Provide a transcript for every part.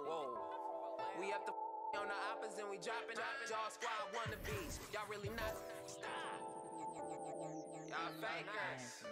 Whoa. We up the on the oppas and we dropping out. Y'all squad wannabes. Y'all really not. Stop. Y'all fakers.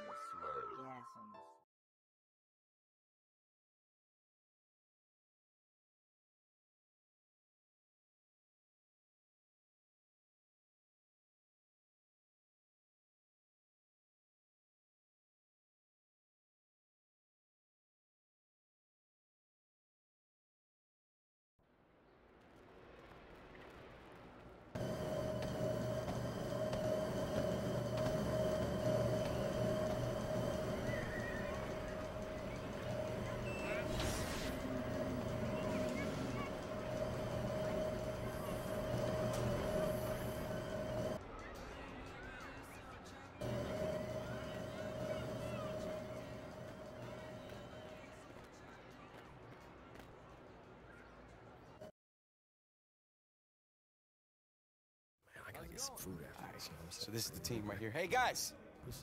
I gotta get some food after this, you know what I'm saying? So this is the team right here. Hey, guys,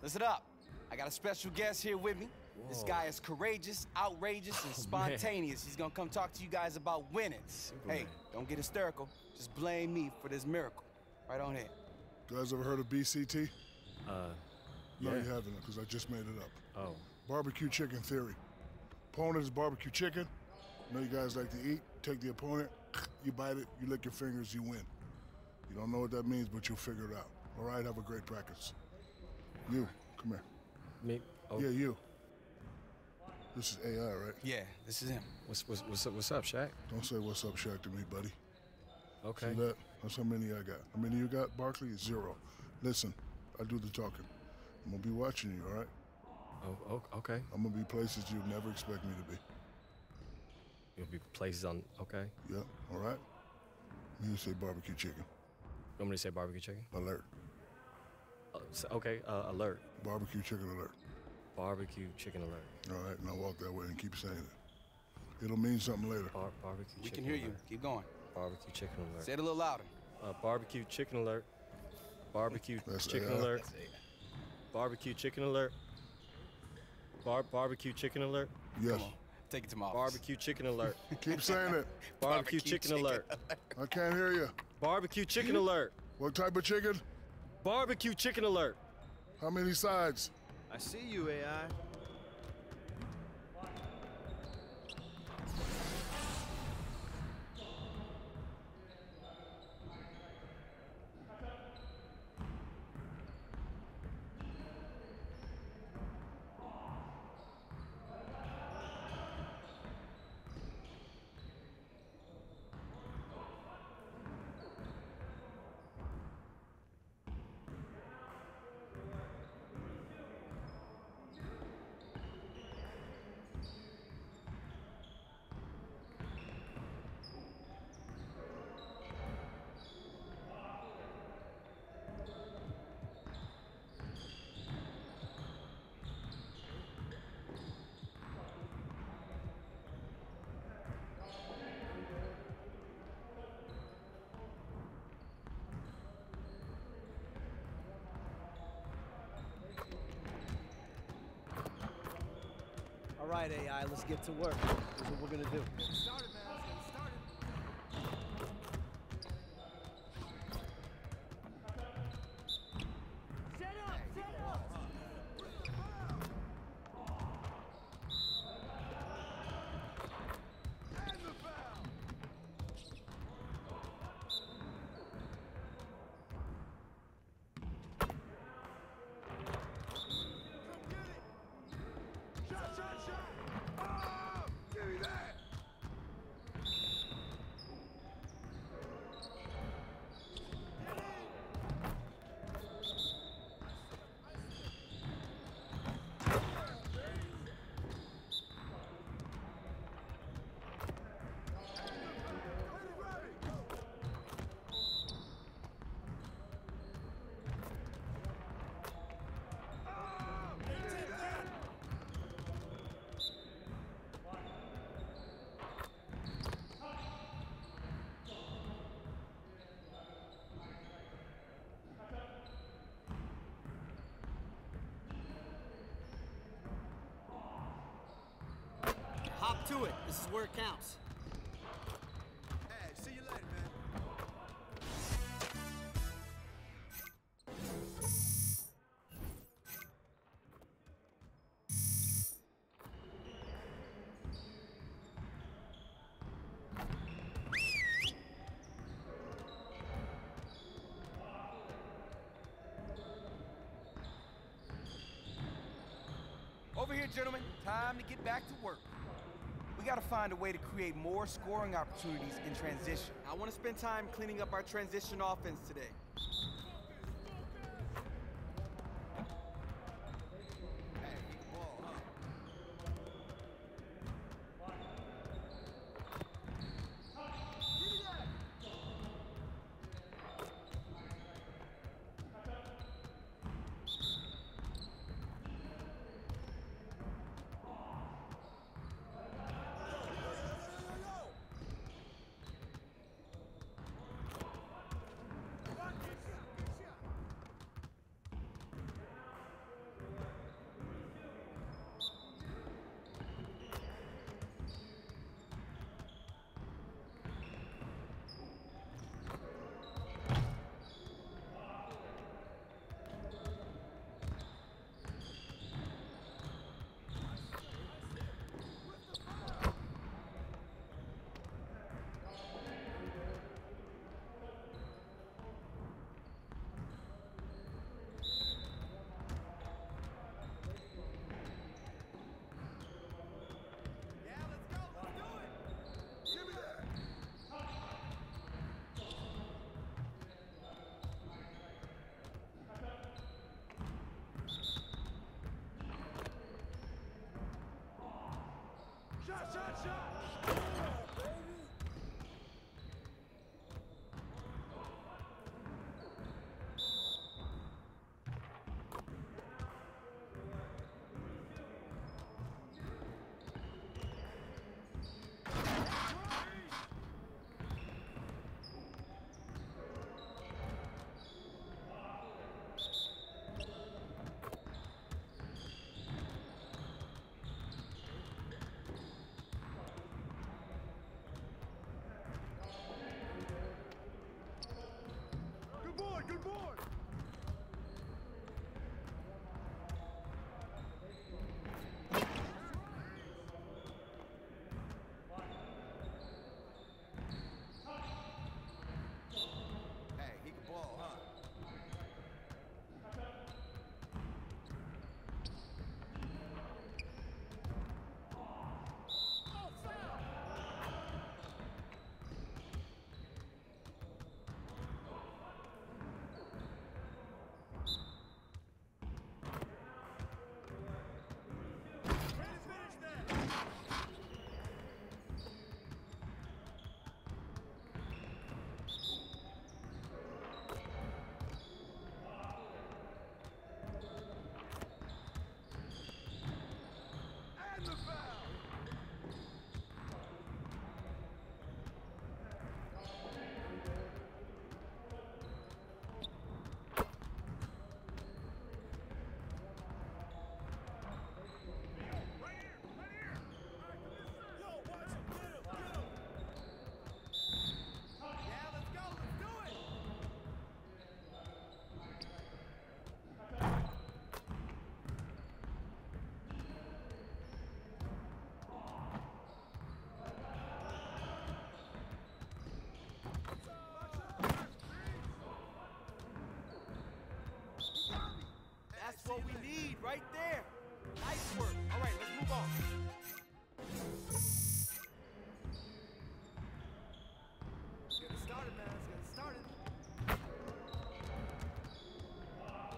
listen up. I got a special guest here with me. Whoa. This guy is courageous, outrageous, and spontaneous. He's gonna come talk to you guys about winning. Superman. Hey, don't get hysterical. Just blame me for this miracle. Right on here. You guys ever heard of BCT? Yeah. No, you haven't, because I just made it up. Oh. Barbecue chicken theory. Opponent is barbecue chicken. You know you guys like to eat. Take the opponent, you bite it, you lick your fingers, you win. You don't know what that means, but you'll figure it out. All right, have a great practice. You, come here. Me? Oh. Yeah, you. This is AI, right? Yeah, this is him. What's up, Shaq? Don't say what's up, Shaq, to me, buddy. Okay. See that? That's how many I got. How many you got, Barkley? 0. Listen, I do the talking. I'm gonna be watching you, all right? Oh, okay. I'm gonna be places you'd never expect me to be. You'll be places on, okay. Yeah, all right? You say barbecue chicken. You want me to say barbecue chicken? Alert. Okay, alert. Barbecue chicken alert. Barbecue chicken alert. All right, now walk that way and keep saying it. It'll mean something later. Barbecue chicken We can hear alert. you. Keep going. Barbecue chicken alert. Say it a little louder. Barbecue chicken alert. Barbecue chicken alert. Barbecue chicken alert. Barbecue chicken alert. Yes. Come on. Take it to my office. Barbecue chicken alert. Keep saying it. Barbecue chicken alert. I can't hear you. Barbecue chicken alert. What type of chicken? Barbecue chicken alert. How many sides? I see you, AI. All right, AI, let's get to work. Here's what we're gonna do. Get started, man. Let's get started. Set up! Set up! Where's the foul? And the foul! Come get it! Shot! Oh! Give me that! to it. This is where it counts. Hey, see you later, man. Over here, gentlemen. Time to get back to work. We gotta find a way to create more scoring opportunities in transition. I want to spend time cleaning up our transition offense today. Hey, ball, huh? Good board! Hey, he can ball, huh? That's what we need right there. Nice work. All right, let's move on. Let's get it started, man. Let's get it started.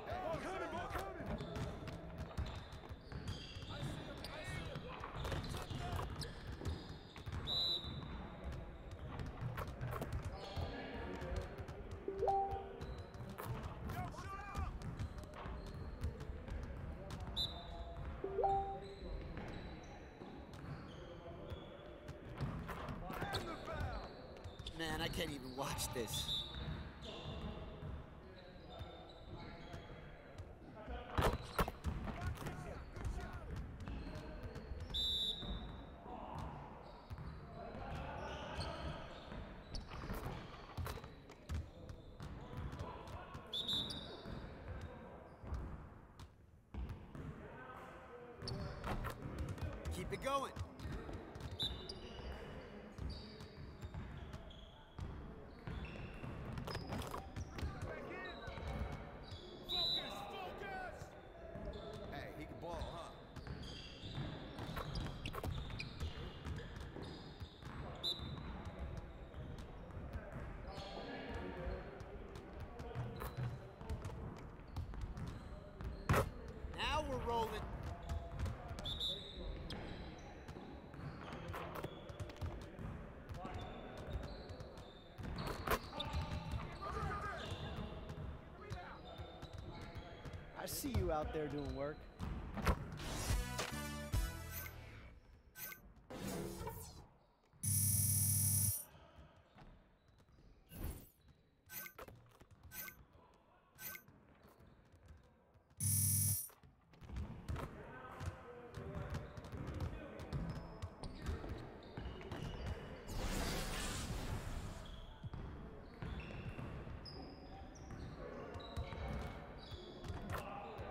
Ball coming, ball coming! Man, I can't even watch this. Keep it going. Hey, he can ball, huh? Now we're rolling. I see you out there doing work.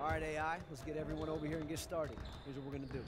All right, AI, let's get everyone over here and get started. Here's what we're gonna do.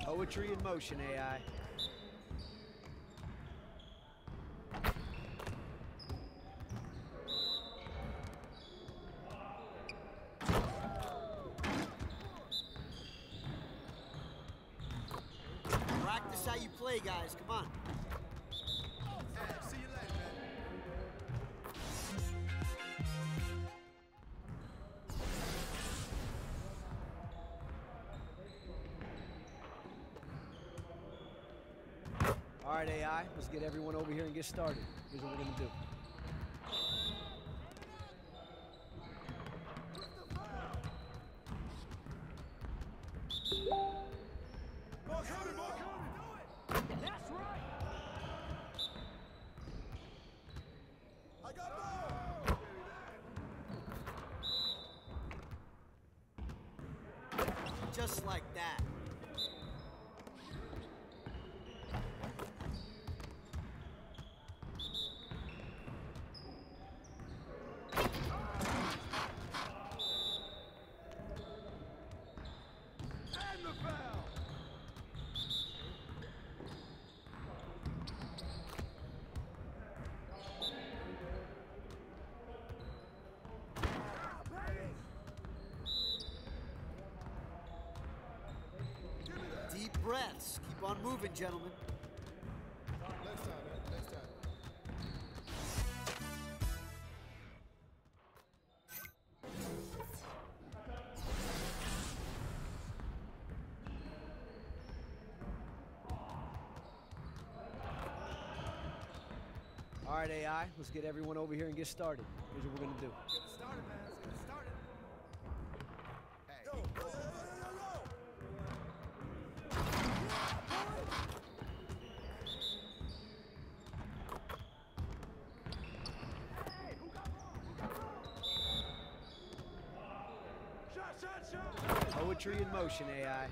Poetry in motion, AI. Practice how you play, guys. Come on. Hey, see you later, man. All right, AI, let's get everyone over here and get started. Here's what we're gonna do. That's right. I got ball! Just like that. And the foul. Deep breaths. Keep on moving, gentlemen. Next time, man. Next time. All right, AI, let's get everyone over here and get started. Here's what we're gonna do. Get it started, man. Let's get it started. Hey, Yo, he can yo, ball. yo, yo, yo, yo! Hey, who got ball? Who got ball? Shot. Poetry in motion, AI.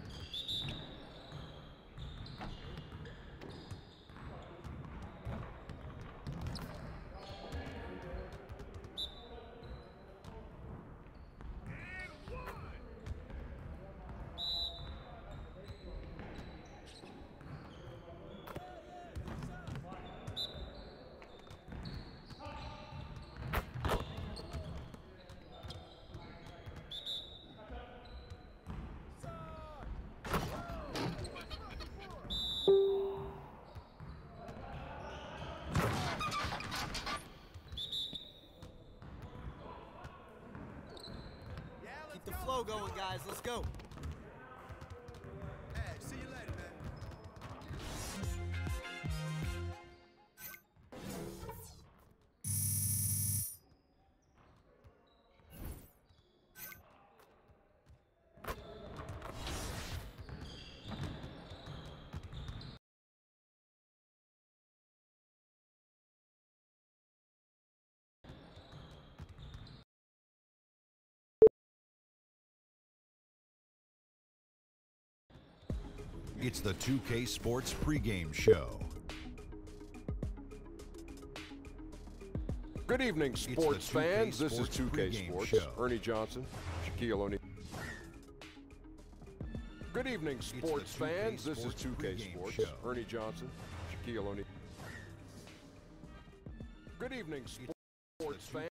Yeah, let's Keep the go, flow let's going, go. guys. Let's go. It's the 2K Sports pregame show. Good evening, sports fans. This is 2K Sports. Show. Ernie Johnson, Shaquille O'Neal. Good evening, sports fans. This is 2K Sports. Show. Ernie Johnson, Shaquille O'Neal. Good evening, sports fans.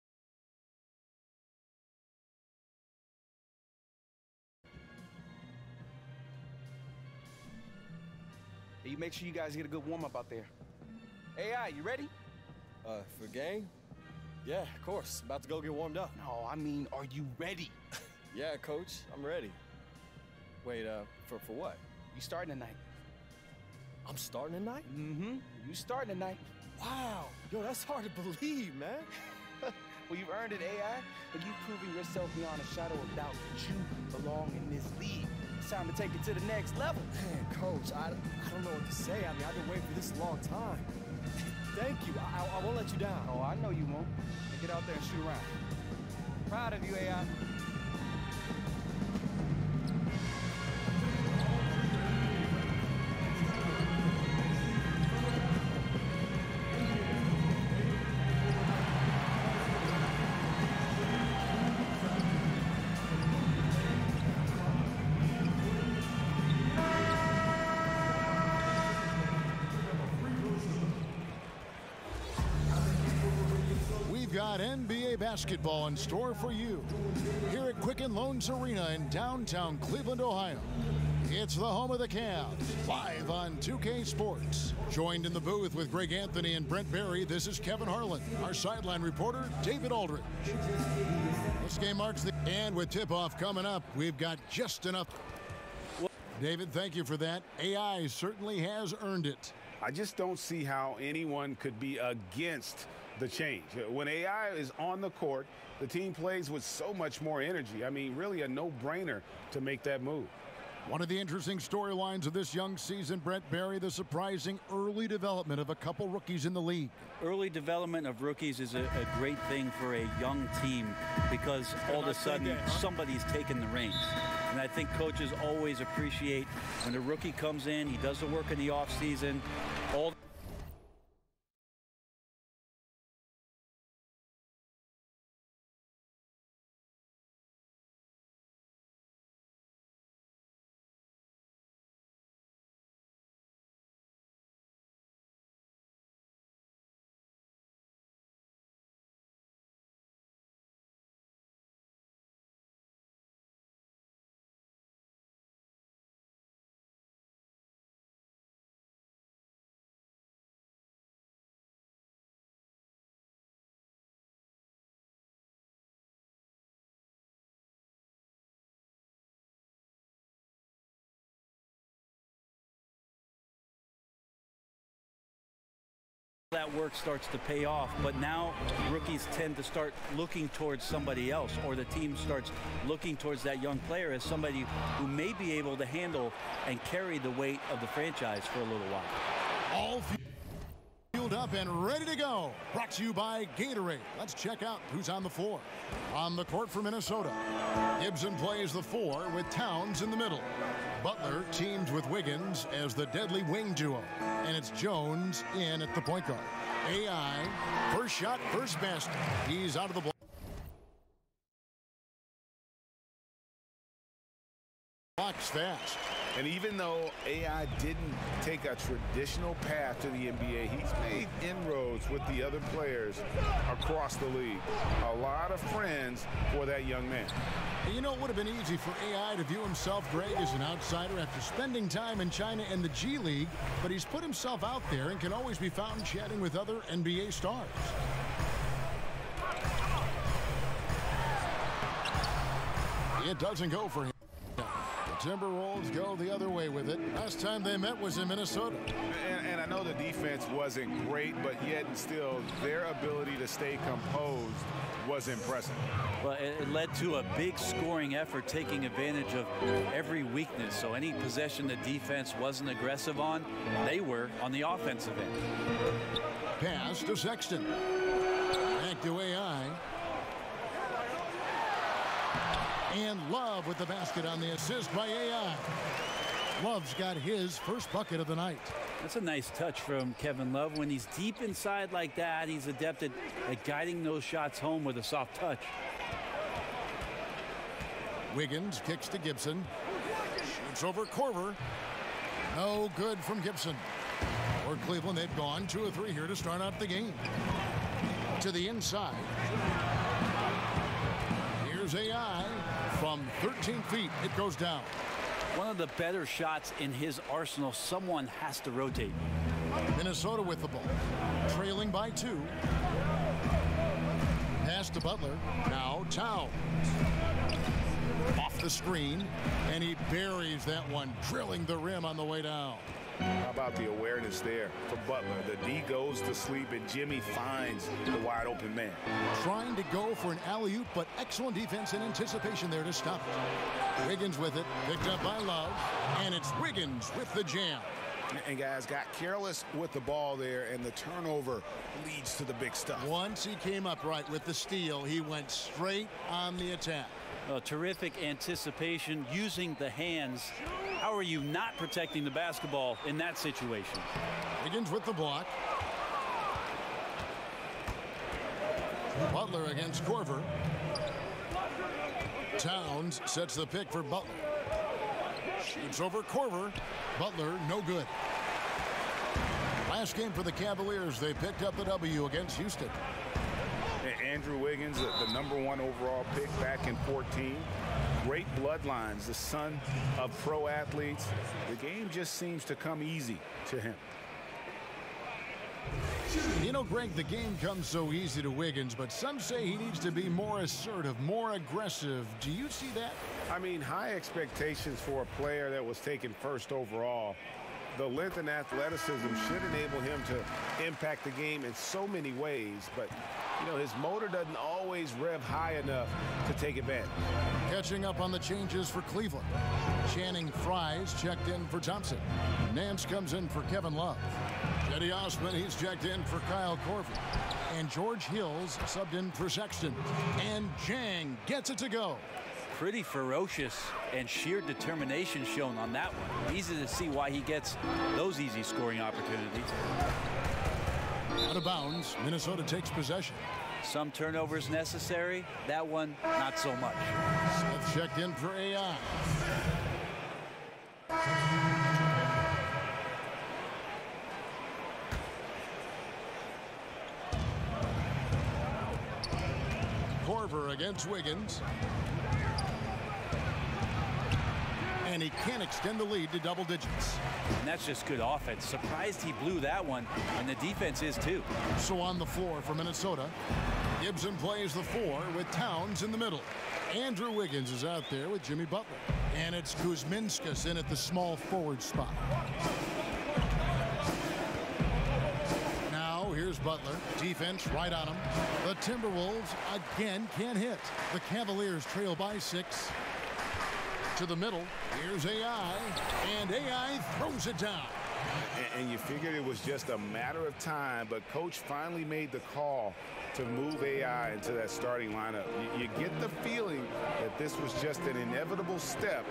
You make sure you guys get a good warm-up out there. AI, you ready? For game? Yeah, of course. About to go get warmed up. No, I mean, are you ready? Yeah, coach, I'm ready. Wait, for what? You starting tonight. I'm starting tonight? Mm-hmm. You starting tonight. Wow. Yo, that's hard to believe, man. Well, you've earned it, AI. But you've proven yourself beyond a shadow of doubt that you belong in this league. It's time to take it to the next level. Man, coach, I don't know what to say. I mean, I've been waiting for this a long time. Thank you. I won't let you down. Oh, I know you won't. Now get out there and shoot around. Proud of you, AI. Got NBA basketball in store for you here at Quicken Loans Arena in downtown Cleveland, Ohio. It's the home of the Cavs, live on 2K Sports. Joined in the booth with Greg Anthony and Brent Barry, this is Kevin Harlan. Our sideline reporter, David Aldridge. This game marks the end with tip-off coming up. We've got just enough. David, thank you for that. AI certainly has earned it. I just don't see how anyone could be against the change. When AI is on the court, the team plays with so much more energy. I mean, really a no-brainer to make that move. One of the interesting storylines of this young season, Brent Barry, the surprising early development of a couple rookies in the league. Early development of rookies is a great thing for a young team because all of a sudden somebody's taking the reins. And I think coaches always appreciate when a rookie comes in, he does the work in the offseason, all that work starts to pay off, but now rookies tend to start looking towards somebody else, or the team starts looking towards that young player as somebody who may be able to handle and carry the weight of the franchise for a little while. All fueled up and ready to go. Brought to you by Gatorade. Let's check out who's on the floor. On the court for Minnesota, Gibson plays the 4 with Towns in the middle. Butler teams with Wiggins as the deadly wing duo. And it's Jones in at the point guard. AI, first shot, first basket. He's out of the block. Box fast. And even though AI didn't take a traditional path to the NBA, he's made inroads with the other players across the league. A lot of friends for that young man. You know, it would have been easy for AI to view himself, Greg, as an outsider after spending time in China and the G League, but he's put himself out there and can always be found chatting with other NBA stars. It doesn't go for him. The Timberwolves go the other way with it. Last time they met was in Minnesota. And I know the defense wasn't great, but yet and still, their ability to stay composed was impressive. Well, it led to a big scoring effort, taking advantage of every weakness. So any possession the defense wasn't aggressive on, they were on the offensive end. Pass to Sexton. Back to AI. And Love with the basket on the assist by AI. Love's got his first bucket of the night. That's a nice touch from Kevin Love. When he's deep inside like that, he's adept at guiding those shots home with a soft touch. Wiggins kicks to Gibson. Shoots over Korver. No good from Gibson. For Cleveland, they've gone 2 of 3 here to start out the game. To the inside. Here's AI. From 13 feet, it goes down. One of the better shots in his arsenal. Someone has to rotate. Minnesota with the ball. Trailing by 2. Pass to Butler. Now Towns. Off the screen, and he buries that one, drilling the rim on the way down. How about the awareness there for Butler? The D goes to sleep, and Jimmy finds the wide open man. Trying to go for an alley-oop, but excellent defense and anticipation there to stop it. Wiggins with it, picked up by Love, and it's Wiggins with the jam. And guys got careless with the ball there, and the turnover leads to the big stuff. Once he came up right with the steal, he went straight on the attack. Terrific anticipation, using the hands. How are you not protecting the basketball in that situation? Wiggins with the block. Butler against Korver. Towns sets the pick for Butler. Shoots over Korver. Butler, no good. Last game for the Cavaliers, they picked up the W against Houston. Andrew Wiggins, the #1 overall pick back in 14. Great bloodlines, the son of pro athletes. The game just seems to come easy to him. You know, Greg, the game comes so easy to Wiggins, but some say he needs to be more assertive, more aggressive. Do you see that? I mean, high expectations for a player that was taken first overall. The length and athleticism should enable him to impact the game in so many ways, but you know, his motor doesn't always rev high enough to take advantage. Catching up on the changes for Cleveland. Channing Fries checked in for Thompson. Nance comes in for Kevin Love. Cedi Osman, he's checked in for Kyle Korver. And George Hills subbed in for Sexton. And Jang gets it to go. Pretty ferocious and sheer determination shown on that one. Easy to see why he gets those easy scoring opportunities. Out of bounds, Minnesota takes possession. Some turnovers necessary. That one, not so much. Smith checked in for AI. Korver against Wiggins. And he can't extend the lead to double digits. And that's just good offense. Surprised he blew that one, and the defense is too. So on the floor for Minnesota, Gibson plays the 4 with Towns in the middle. Andrew Wiggins is out there with Jimmy Butler. And it's Kuzminskas in at the small forward spot. Now here's Butler. Defense right on him. The Timberwolves again can't hit. The Cavaliers trail by 6. To the middle, here's AI, and AI throws it down. And you figured it was just a matter of time, but Coach finally made the call to move AI into that starting lineup. You get the feeling that this was just an inevitable step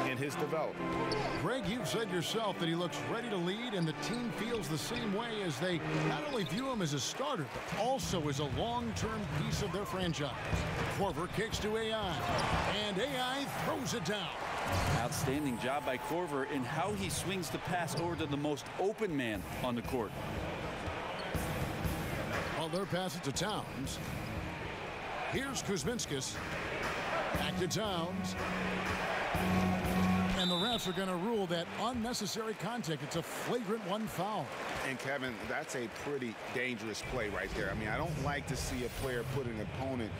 in his development. Greg, you've said yourself that he looks ready to lead, and the team feels the same way as they not only view him as a starter, but also as a long-term piece of their franchise. Korver kicks to AI, and AI throws it down. Outstanding job by Korver in how he swings the pass over to the most open man on the court. Butler passes to Towns. Here's Kuzminskas. Back to Towns. And the refs are going to rule that unnecessary contact. It's a flagrant 1 foul. And Kevin, that's a pretty dangerous play right there. I mean, I don't like to see a player put an opponent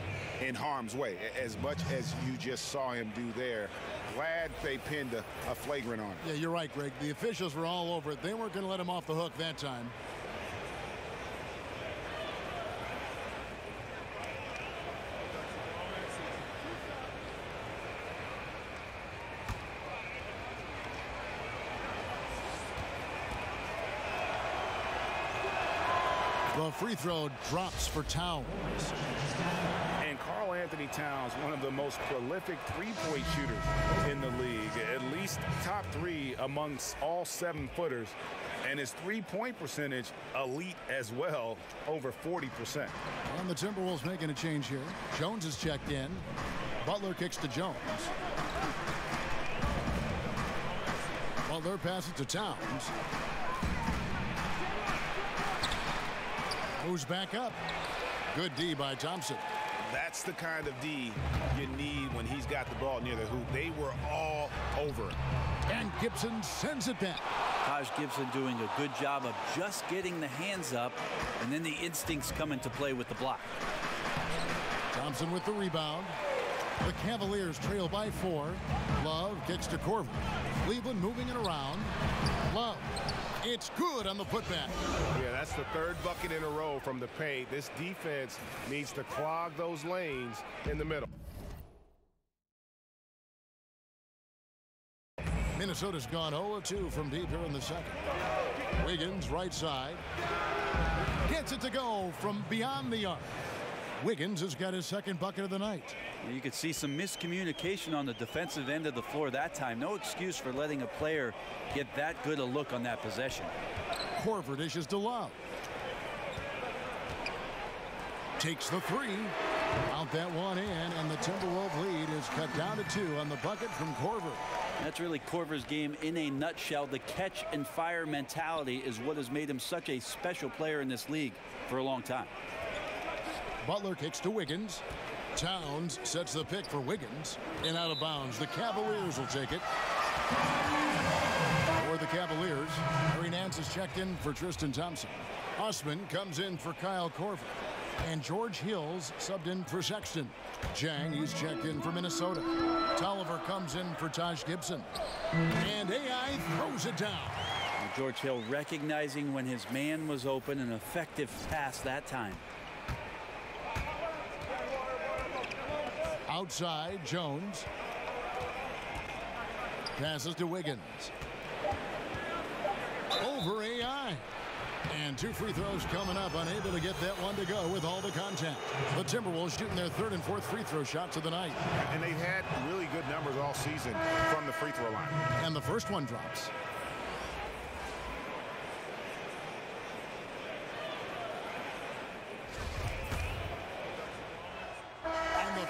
in harm's way as much as you just saw him do there. Glad they pinned a flagrant on him. Yeah, you're right, Greg. The officials were all over it. They weren't going to let him off the hook that time. The free throw drops for Towns. And Karl Anthony Karl-Anthony Towns, one of the most prolific three-point shooters in the league, at least top 3 amongst all 7-footers, and his three-point percentage elite as well, over 40%. And the Timberwolves making a change here. Jones is checked in. Butler kicks to Jones. Butler passes to Towns. Moves back up. Good D by Thompson. That's the kind of D you need when he's got the ball near the hoop. They were all over it. And Gibson sends it back. Taj Gibson doing a good job of just getting the hands up, and then the instincts come into play with the block. Thompson with the rebound. The Cavaliers trail by 4. Love kicks to Corver. Cleveland moving it around. Love. It's good on the putback. Yeah, that's the 3rd bucket in a row from the paint. This defense needs to clog those lanes in the middle. Minnesota's gone 0-2 from deep here in the second. Wiggins, right side. Gets it to go from beyond the arc. Wiggins has got his 2nd bucket of the night. You could see some miscommunication on the defensive end of the floor that time. No excuse for letting a player get that good a look on that possession. Korver dishes to Love. Takes the 3. Out that one in, and the Timberwolves lead is cut down to 2 on the bucket from Korver. That's really Korver's game in a nutshell. The catch and fire mentality is what has made him such a special player in this league for a long time. Butler kicks to Wiggins. Towns sets the pick for Wiggins. And out of bounds. The Cavaliers will take it. For the Cavaliers, Harry Nance is checked in for Tristan Thompson. Usman comes in for Kyle Korver. And George Hills subbed in for Sexton. Jang, he's checked in for Minnesota. Tolliver comes in for Taj Gibson. And AI throws it down. George Hill recognizing when his man was open, an effective pass that time. Outside, Jones. Passes to Wiggins. Over AI. And 2 free throws coming up, unable to get that one to go with all the contact. The Timberwolves shooting their 3rd and 4th free throw shots of the night. And they've had really good numbers all season from the free throw line. And the first one drops.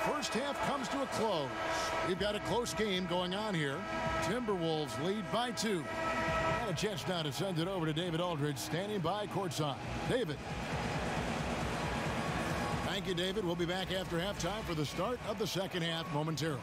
First half comes to a close. We've got a close game going on here. Timberwolves lead by 2. And a chance now to send it over to David Aldridge, standing by courtside. David. Thank you, David. We'll be back after halftime for the start of the second half momentarily.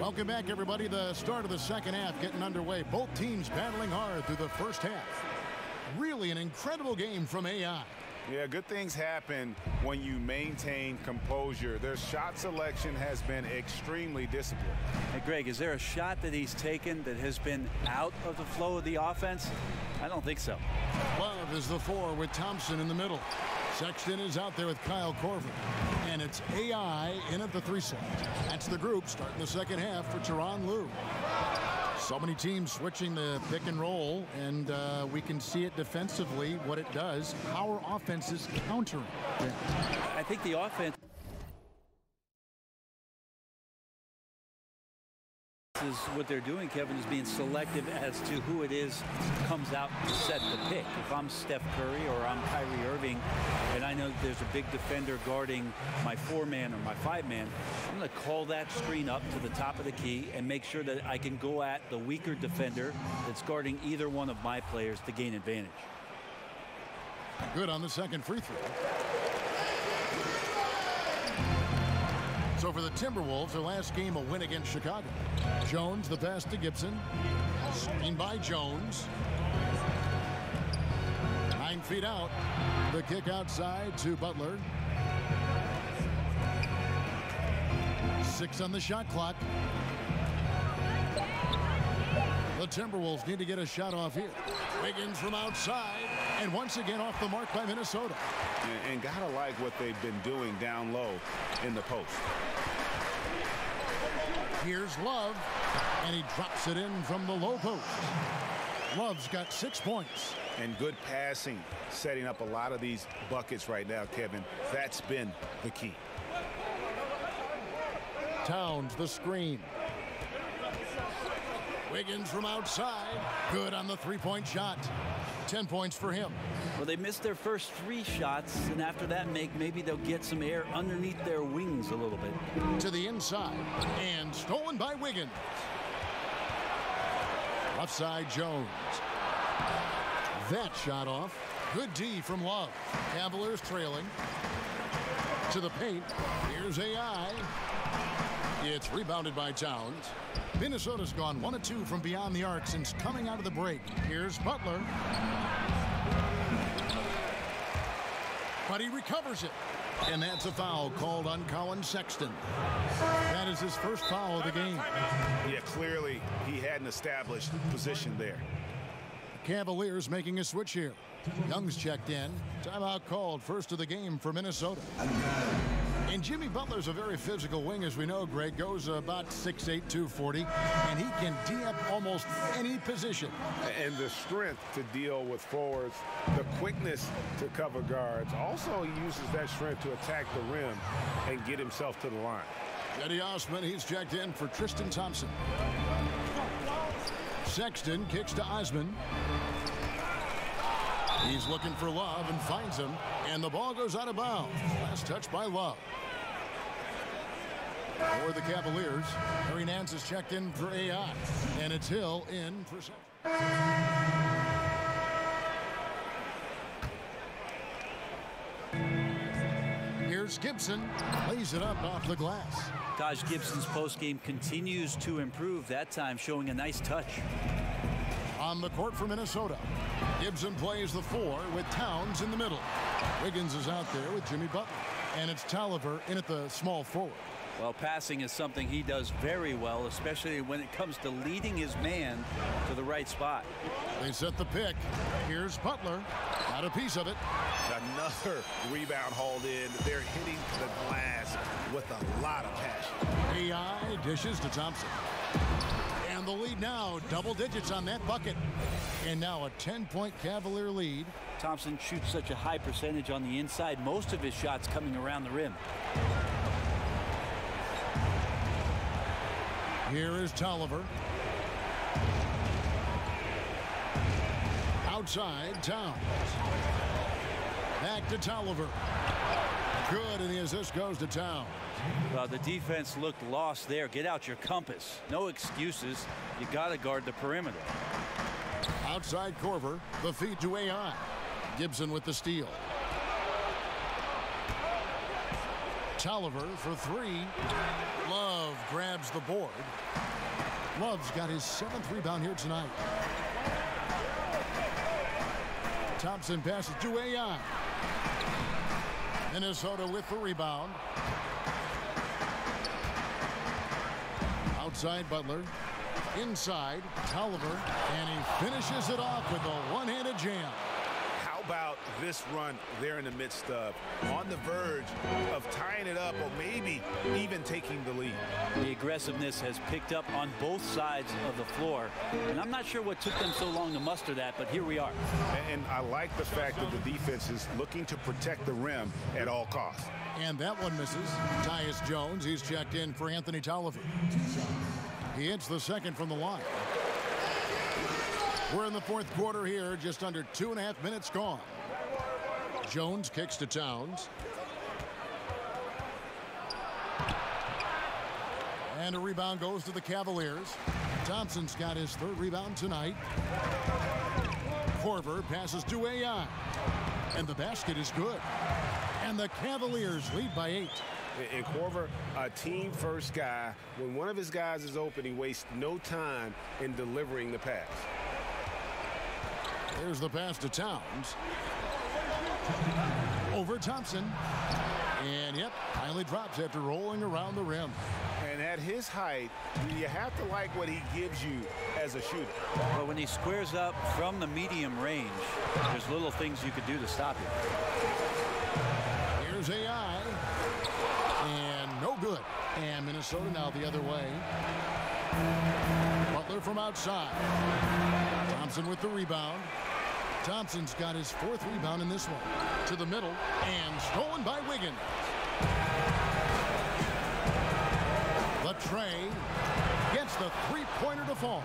Welcome back, everybody. The start of the second half getting underway. Both teams battling hard through the first half. Really an incredible game from AI. Yeah, good things happen when you maintain composure. Their shot selection has been extremely disciplined. Hey, Greg, is there a shot that he's taken that has been out of the flow of the offense? I don't think so. Love is the 4 with Thompson in the middle. Sexton is out there with Kyle Korver. And it's AI in at the 3 set. That's the group starting the second half for Tyronn Lue. So many teams switching the pick and roll, and we can see it defensively, what it does. How are offenses countering? I think the offense is what they're doing, Kevin, is being selective as to who it is comes out to set the pick. If I'm Steph Curry or I'm Kyrie Irving and I know there's a big defender guarding my 4-man or my 5-man, I'm going to call that screen up to the top of the key and make sure that I can go at the weaker defender that's guarding either one of my players to gain advantage. Good on the second free throw. So for the Timberwolves, their last game a win against Chicago. Jones, the pass to Gibson. Screen by Jones. 9 feet out. The kick outside to Butler. 6 on the shot clock. The Timberwolves need to get a shot off here. Wiggins from outside. And once again off the mark by Minnesota. And gotta like what they've been doing down low in the post. Here's Love, and he drops it in from the low post. Love's got 6 points. And good passing, setting up a lot of these buckets right now, Kevin. That's been the key. Towns the screen. Wiggins from outside. Good on the three-point shot. 10 points for him. Well, they missed their first 3 shots, and after that maybe they'll get some air underneath their wings a little bit. To the inside, and stolen by Wiggins. Left side, Jones. That shot off. Good D from Love. Cavaliers trailing. To the paint. Here's AI. It's rebounded by Towns. Minnesota's gone 1 of 2 from beyond the arc since coming out of the break. Here's Butler. But he recovers it. And that's a foul called on Colin Sexton. That is his first foul of the game. Yeah, clearly he had an established position there. Cavaliers making a switch here. Young's checked in. Timeout called, first of the game for Minnesota. And Jimmy Butler's a very physical wing, as we know, Greg. Goes about 6'8", 240, and he can D-up almost any position. And the strength to deal with forwards, the quickness to cover guards. Also, he uses that strength to attack the rim and get himself to the line. Eddie Osman, he's checked in for Tristan Thompson. Sexton kicks to Osman. He's looking for Love and finds him, and the ball goes out of bounds. Last touch by Love. For the Cavaliers, Harry Nance is checked in for AI, and it's Hill in for Sexton. Here's Gibson, lays it up off the glass. Taj Gibson's postgame continues to improve, that time showing a nice touch. On the court for Minnesota, Gibson plays the 4 with Towns in the middle. Wiggins is out there with Jimmy Butler, and it's Tolliver in at the small forward. Well, passing is something he does very well, especially when it comes to leading his man to the right spot. They set the pick. Here's Butler. Got a piece of it. Another rebound hauled in. They're hitting the glass with a lot of passion. AI dishes to Thompson. And the lead now, double digits on that bucket. And now a 10-point Cavalier lead. Thompson shoots such a high percentage on the inside, most of his shots coming around the rim. Here is Tolliver. Outside, Towns. Back to Tolliver. Good, and the assist goes to Towns. Well, the defense looked lost there. Get out your compass. No excuses. You got to guard the perimeter. Outside Korver, the feed to AI. Gibson with the steal. Tolliver for 3. Love grabs the board. Love's got his 7th rebound here tonight. Thompson passes to AI. Minnesota with the rebound. Outside Butler. Inside Tolliver. And he finishes it off with a one-handed jam. How about this run they're in the midst of? On the verge of tying it up or maybe even taking the lead. The aggressiveness has picked up on both sides of the floor. And I'm not sure what took them so long to muster that, but here we are. And I like the fact that the defense is looking to protect the rim at all costs. And that one misses. Tyus Jones, he's checked in for Anthony Tolliver. He hits the second from the line. We're in the 4th quarter here, just under 2.5 minutes gone. Jones kicks to Towns. And a rebound goes to the Cavaliers. Thompson's got his 3rd rebound tonight. Korver passes to AI. And the basket is good. And the Cavaliers lead by 8. And Korver, a team-first guy. When one of his guys is open, he wastes no time in delivering the pass. There's the pass to Towns. Over Thompson. And, yep, finally drops after rolling around the rim. And at his height, you have to like what he gives you as a shooter. But when he squares up from the medium range, there's little things you could do to stop him. Here's AI. And no good. good. And Minnesota now the other way. Butler from outside. Thompson with the rebound. Thompson's got his 4th rebound in this one. To the middle, and stolen by Wiggins. Latrey gets the three-pointer to fall.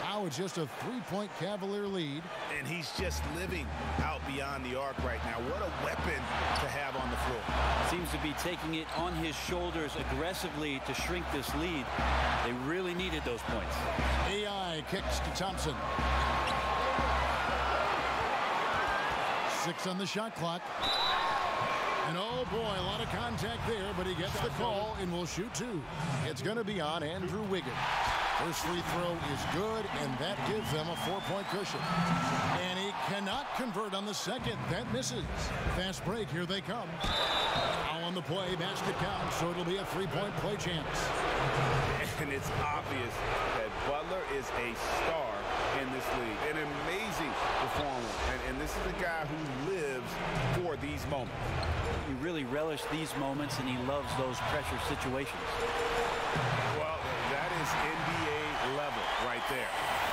Now it's just a 3-point Cavalier lead. And he's just living out beyond the arc right now. What a weapon to have on the floor. Seems to be taking it on his shoulders aggressively to shrink this lead. They really needed those points. AI kicks to Thompson. 6 on the shot clock. And oh boy, a lot of contact there, but he gets the call and will shoot 2. It's going to be on Andrew Wiggins. First free throw is good, and that gives them a 4-point cushion. And he cannot convert on the second. That misses. Fast break, here they come. Now on the play, basket counts, so it'll be a 3-point play chance. And it's obvious that Butler is a star in this league. An amazing performer. And this is a guy who lives for these moments. He really relished these moments, and he loves those pressure situations. Well, that is NBA level right there.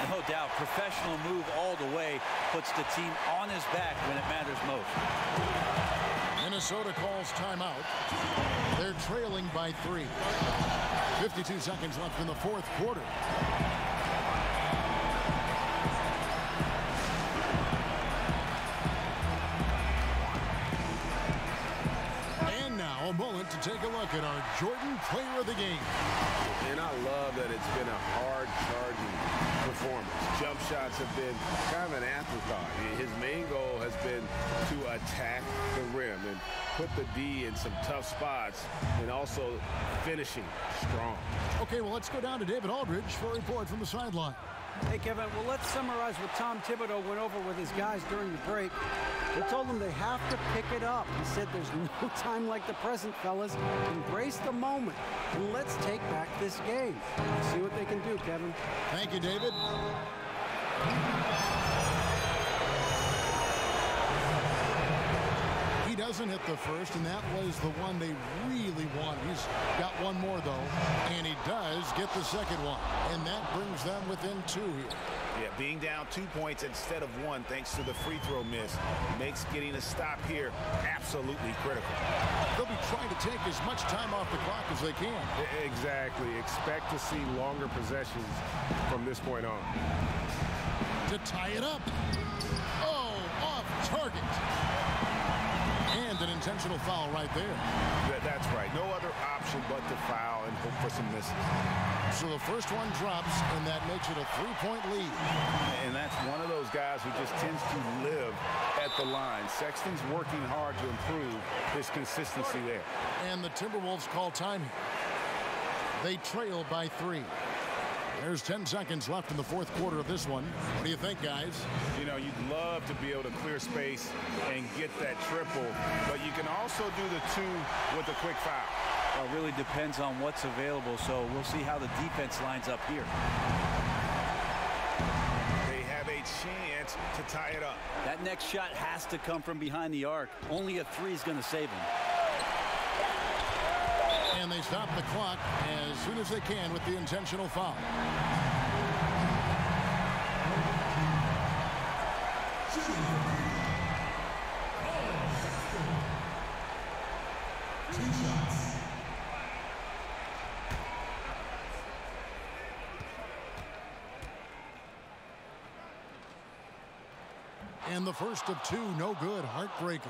No doubt. Professional move all the way. Puts the team on his back when it matters most. Minnesota calls timeout. They're trailing by 3. 52 seconds left in the 4th quarter. And now a moment to take a look at our Jordan Player of the Game. And I love that it's been a hard-charging performance. Jump shots have been kind of an afterthought. His main goal has been to attack the rim and put the D in some tough spots and also finishing strong. Okay, well, let's go down to David Aldridge for a report from the sideline. Hey, Kevin, well, let's summarize what Tom Thibodeau went over with his guys during the break. He told them they have to pick it up. He said there's no time like the present, fellas. Embrace the moment, and let's take back this game. See what they can do, Kevin. Thank you, David. He doesn't hit the first, and that was the one they really wanted. He's got one more, though, and he does get the second one, and that brings them within 2 here. Yeah, being down 2 points instead of 1 thanks to the free throw miss makes getting a stop here absolutely critical. They'll be trying to take as much time off the clock as they can. Exactly. Expect to see longer possessions from this point on. To tie it up. Oh, off target. And an intentional foul right there. That's right. No other option but to foul and hope for some misses. So the first one drops, and that makes it a 3-point lead. And that's one of those guys who just tends to live at the line. Sexton's working hard to improve his consistency there. And the Timberwolves call time here. They trail by 3. There's 10 seconds left in the 4th quarter of this one. What do you think, guys? You know, you'd love to be able to clear space and get that triple, but you can also do the 2 with a quick foul. Well, it really depends on what's available, so we'll see how the defense lines up here. They have a chance to tie it up. That next shot has to come from behind the arc. Only a 3 is going to save them. And they stop the clock as soon as they can with the intentional foul. And the first of 2, no good, heartbreaker.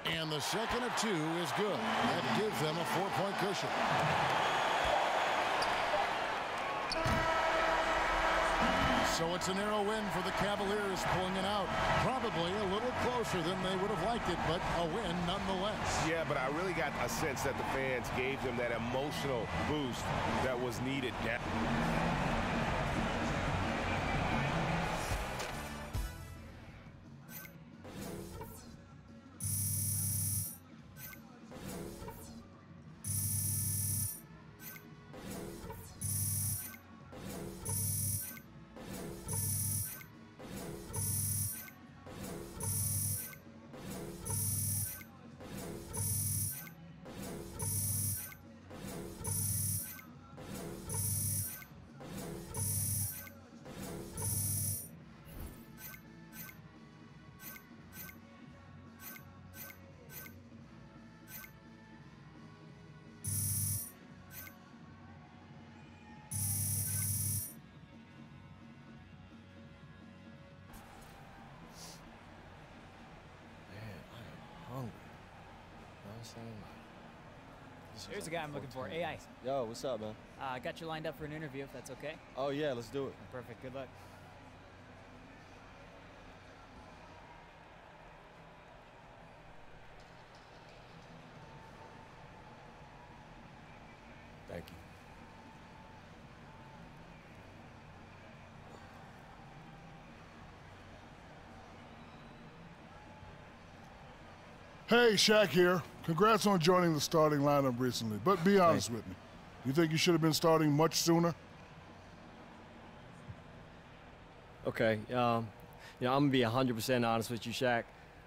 And the second of 2 is good. That gives them a 4-point cushion. So it's a narrow win for the Cavaliers, pulling it out. Probably a little closer than they would have liked it, but a win nonetheless. Yeah, but I really got a sense that the fans gave them that emotional boost that was needed. Here's the guy I'm looking for, AI. Yo, what's up, man? I got you lined up for an interview, if that's okay. Oh, yeah, let's do it. Perfect, good luck. Thank you. Hey, Shaq here. Congrats on joining the starting lineup recently, but be honest with me. You think you should have been starting much sooner? Okay, you know, I'm gonna be 100% honest with you, Shaq.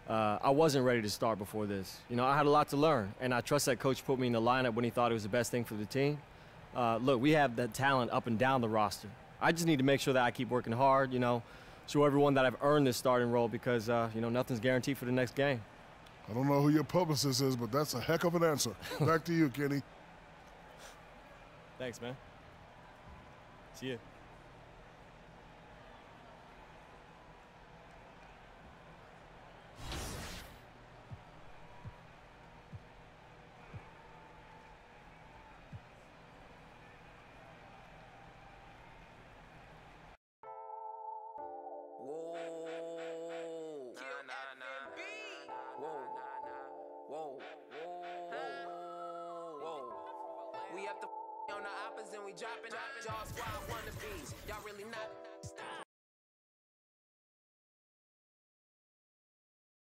I wasn't ready to start before this. You know, I had a lot to learn, and I trust that coach put me in the lineup when he thought it was the best thing for the team. Look, we have the talent up and down the roster. I just need to make sure that I keep working hard, you know, show everyone that I've earned this starting role because, you know, nothing's guaranteed for the next game. I don't know who your publicist is, but that's a heck of an answer. Back to you, Kenny. Thanks, man. See you. We up the on the opposite, we dropping jaw squad wannabes. Y'all really not